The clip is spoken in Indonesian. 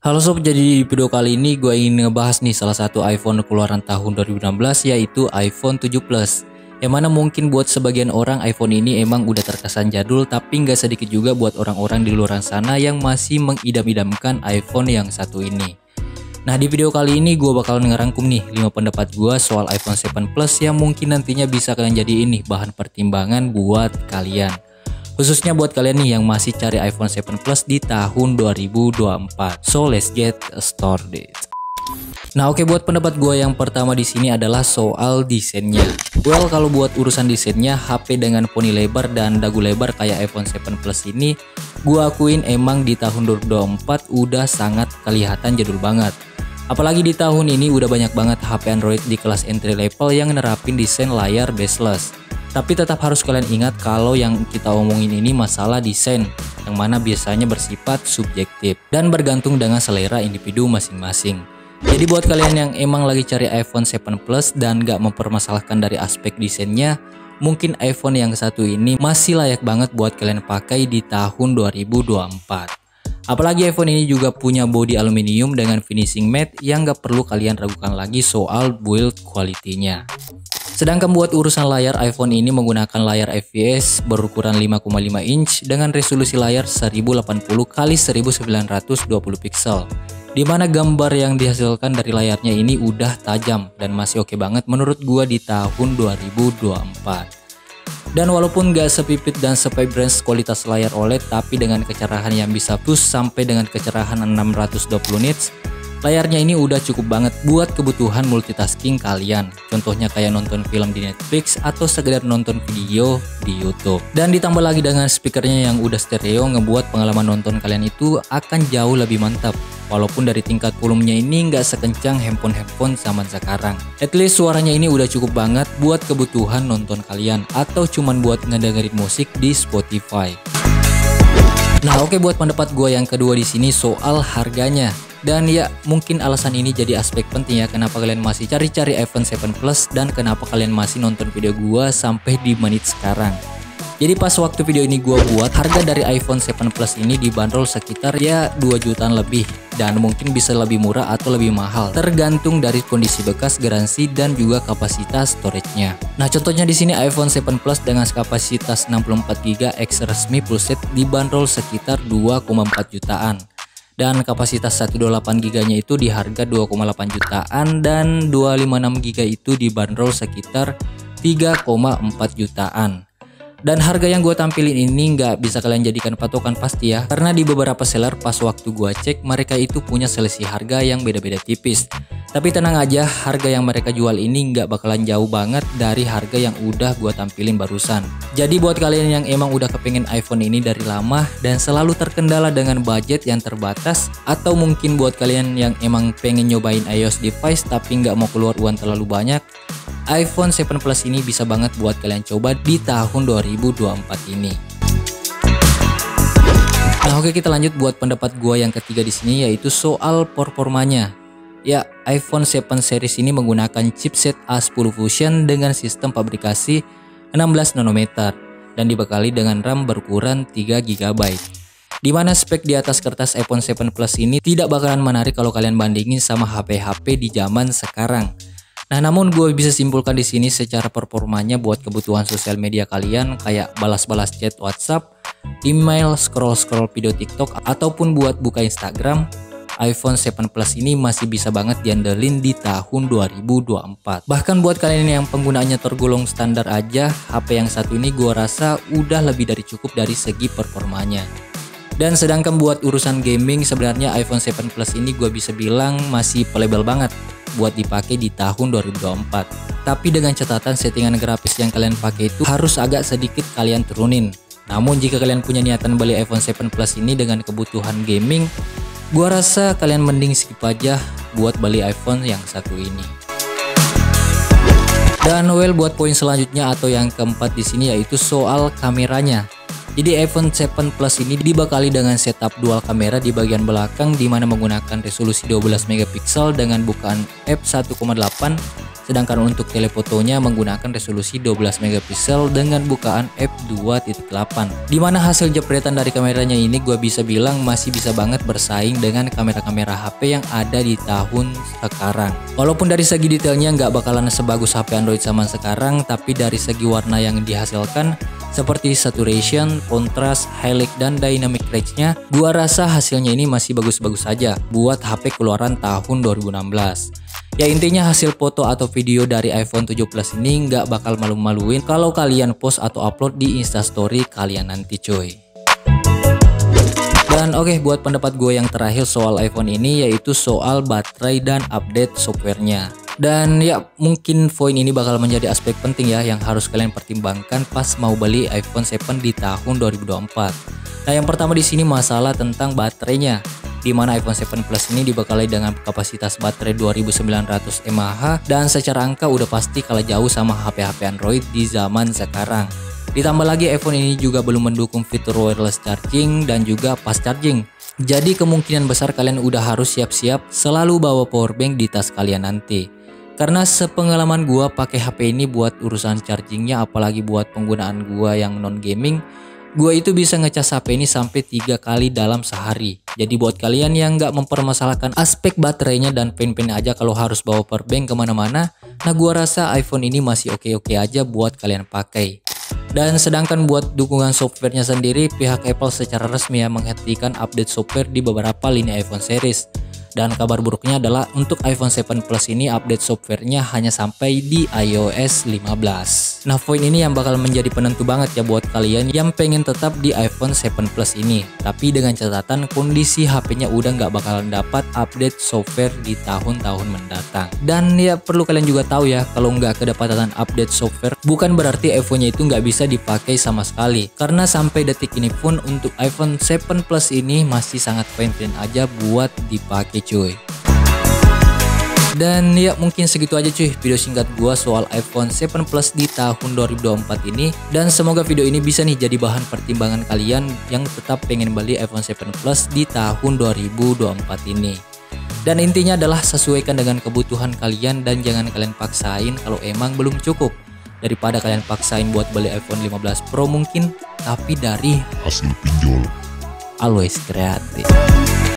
Halo sob, jadi di video kali ini gue ingin ngebahas nih salah satu iPhone keluaran tahun 2016 yaitu iPhone 7 Plus. Yang mana mungkin buat sebagian orang iPhone ini emang udah terkesan jadul, tapi nggak sedikit juga buat orang-orang di luar sana yang masih mengidam-idamkan iPhone yang satu ini. Nah, di video kali ini gue bakal ngerangkum nih 5 pendapat gue soal iPhone 7 Plus yang mungkin nantinya bisa kalian jadi ini bahan pertimbangan buat kalian. Khususnya buat kalian nih yang masih cari iPhone 7 Plus di tahun 2024. So let's get started. Nah, oke, buat pendapat gue yang pertama di sini adalah soal desainnya. Well, kalau buat urusan desainnya, HP dengan poni lebar dan dagu lebar kayak iPhone 7 Plus ini, gue akuin emang di tahun 2024 udah sangat kelihatan jadul banget. Apalagi di tahun ini udah banyak banget HP Android di kelas entry level yang nerapin desain layar bezel-less. Tapi tetap harus kalian ingat kalau yang kita omongin ini masalah desain, yang mana biasanya bersifat subjektif dan bergantung dengan selera individu masing-masing. Jadi buat kalian yang emang lagi cari iPhone 7 Plus dan gak mempermasalahkan dari aspek desainnya, mungkin iPhone yang satu ini masih layak banget buat kalian pakai di tahun 2024. Apalagi iPhone ini juga punya bodi aluminium dengan finishing matte yang gak perlu kalian ragukan lagi soal build quality-nya. Sedangkan buat urusan layar, iPhone ini menggunakan layar IPS berukuran 5,5 inch dengan resolusi layar 1080x1920 pixel. Dimana gambar yang dihasilkan dari layarnya ini udah tajam dan masih oke banget menurut gua di tahun 2024. Dan walaupun gak sepipit dan sevibrant kualitas layar OLED, tapi dengan kecerahan yang bisa push sampai dengan kecerahan 620 nits, layarnya ini udah cukup banget buat kebutuhan multitasking kalian. Contohnya kayak nonton film di Netflix atau sekedar nonton video di YouTube. Dan ditambah lagi dengan speakernya yang udah stereo, ngebuat pengalaman nonton kalian itu akan jauh lebih mantap. Walaupun dari tingkat volumenya ini nggak sekencang handphone zaman sekarang. At least suaranya ini udah cukup banget buat kebutuhan nonton kalian atau cuman buat ngedengerin musik di Spotify. Nah, oke, buat pendapat gue yang kedua di sini soal harganya. Dan ya, mungkin alasan ini jadi aspek penting ya kenapa kalian masih cari-cari iPhone 7 Plus dan kenapa kalian masih nonton video gua sampai di menit sekarang. Jadi pas waktu video ini gua buat, harga dari iPhone 7 Plus ini dibanderol sekitar ya 2 jutaan lebih, dan mungkin bisa lebih murah atau lebih mahal tergantung dari kondisi bekas, garansi, dan juga kapasitas storage-nya. Nah, contohnya di sini iPhone 7 Plus dengan kapasitas 64GB X resmi full set dibanderol sekitar 2,4 jutaan. Dan kapasitas 128GB nya itu di harga 2,8 jutaan dan 256GB itu dibanderol sekitar 3,4 jutaan. Dan harga yang gue tampilin ini nggak bisa kalian jadikan patokan pasti ya, karena di beberapa seller pas waktu gue cek mereka itu punya selisih harga yang beda-beda tipis. Tapi tenang aja, harga yang mereka jual ini nggak bakalan jauh banget dari harga yang udah gue tampilin barusan. Jadi buat kalian yang emang udah kepengen iPhone ini dari lama dan selalu terkendala dengan budget yang terbatas, atau mungkin buat kalian yang emang pengen nyobain iOS device tapi nggak mau keluar uang terlalu banyak, iPhone 7 Plus ini bisa banget buat kalian coba di tahun 2024 ini. Nah, oke, kita lanjut buat pendapat gua yang ketiga di sini yaitu soal performanya. Ya, iPhone 7 series ini menggunakan chipset A10 Fusion dengan sistem fabrikasi 16 nanometer dan dibekali dengan RAM berukuran 3GB. Dimana spek di atas kertas iPhone 7 Plus ini tidak bakalan menarik kalau kalian bandingin sama HP-HP di zaman sekarang. Nah, namun gue bisa simpulkan di sini secara performanya buat kebutuhan sosial media kalian kayak balas-balas chat WhatsApp, email, scroll-scroll video TikTok, ataupun buat buka Instagram, iPhone 7 Plus ini masih bisa banget diandelin di tahun 2024. Bahkan buat kalian yang penggunaannya tergolong standar aja, HP yang satu ini gue rasa udah lebih dari cukup dari segi performanya. Dan sedangkan buat urusan gaming, sebenarnya iPhone 7 Plus ini gue bisa bilang masih playable banget buat dipakai di tahun 2024. Tapi dengan catatan settingan grafis yang kalian pakai itu harus agak sedikit kalian turunin. Namun jika kalian punya niatan beli iPhone 7 Plus ini dengan kebutuhan gaming, gua rasa kalian mending skip aja buat beli iPhone yang satu ini. Dan well, buat poin selanjutnya atau yang keempat di sini yaitu soal kameranya. Jadi iPhone 7 Plus ini dibekali dengan setup dual kamera di bagian belakang, di mana menggunakan resolusi 12 megapiksel dengan bukaan f1.8 Sedangkan untuk telefotonya menggunakan resolusi 12 megapiksel dengan bukaan f2.8. Dimana hasil jepretan dari kameranya ini gue bisa bilang masih bisa banget bersaing dengan kamera-kamera HP yang ada di tahun sekarang. Walaupun dari segi detailnya nggak bakalan sebagus HP Android zaman sekarang, tapi dari segi warna yang dihasilkan seperti saturation, kontras, highlight, dan dynamic range-nya, gua rasa hasilnya ini masih bagus-bagus saja buat HP keluaran tahun 2016. Ya intinya hasil foto atau video dari iPhone 7 Plus ini nggak bakal malu-maluin kalau kalian post atau upload di Instastory kalian nanti cuy. Dan oke, buat pendapat gue yang terakhir soal iPhone ini yaitu soal baterai dan update softwarenya. Dan ya mungkin poin ini bakal menjadi aspek penting ya yang harus kalian pertimbangkan pas mau beli iPhone 7 di tahun 2024. Nah yang pertama di sini masalah tentang baterainya, di mana iPhone 7 Plus ini dibekali dengan kapasitas baterai 2900 mAh dan secara angka udah pasti kalah jauh sama HP-HP Android di zaman sekarang. Ditambah lagi iPhone ini juga belum mendukung fitur wireless charging dan juga fast charging. Jadi kemungkinan besar kalian udah harus siap-siap selalu bawa powerbank di tas kalian nanti. Karena sepengalaman gua pakai HP ini buat urusan chargingnya, apalagi buat penggunaan gua yang non gaming, gua itu bisa ngecas HP ini sampai 3 kali dalam sehari. Jadi buat kalian yang nggak mempermasalahkan aspek baterainya dan pen-pen aja kalau harus bawa powerbank kemana-mana, nah gua rasa iPhone ini masih oke-oke aja buat kalian pakai. Dan sedangkan buat dukungan softwarenya sendiri, pihak Apple secara resmi ya menghentikan update software di beberapa lini iPhone series. Dan kabar buruknya adalah untuk iPhone 7 Plus ini update softwarenya hanya sampai di iOS 15. Nah poin ini yang bakal menjadi penentu banget ya buat kalian yang pengen tetap di iPhone 7 Plus ini. Tapi dengan catatan kondisi HP-nya udah nggak bakalan dapat update software di tahun-tahun mendatang. Dan ya perlu kalian juga tahu ya, kalau nggak kedapatan update software bukan berarti iPhone-nya itu nggak bisa dipakai sama sekali. Karena sampai detik ini pun untuk iPhone 7 Plus ini masih sangat fine-fine aja buat dipakai cuy. Dan ya mungkin segitu aja cuy video singkat gua soal iPhone 7 Plus di tahun 2024 ini. Dan semoga video ini bisa nih jadi bahan pertimbangan kalian yang tetap pengen beli iPhone 7 Plus di tahun 2024 ini. Dan intinya adalah sesuaikan dengan kebutuhan kalian dan jangan kalian paksain kalau emang belum cukup. Daripada kalian paksain buat beli iPhone 15 Pro mungkin, tapi dari hasil pinjol always kreatif.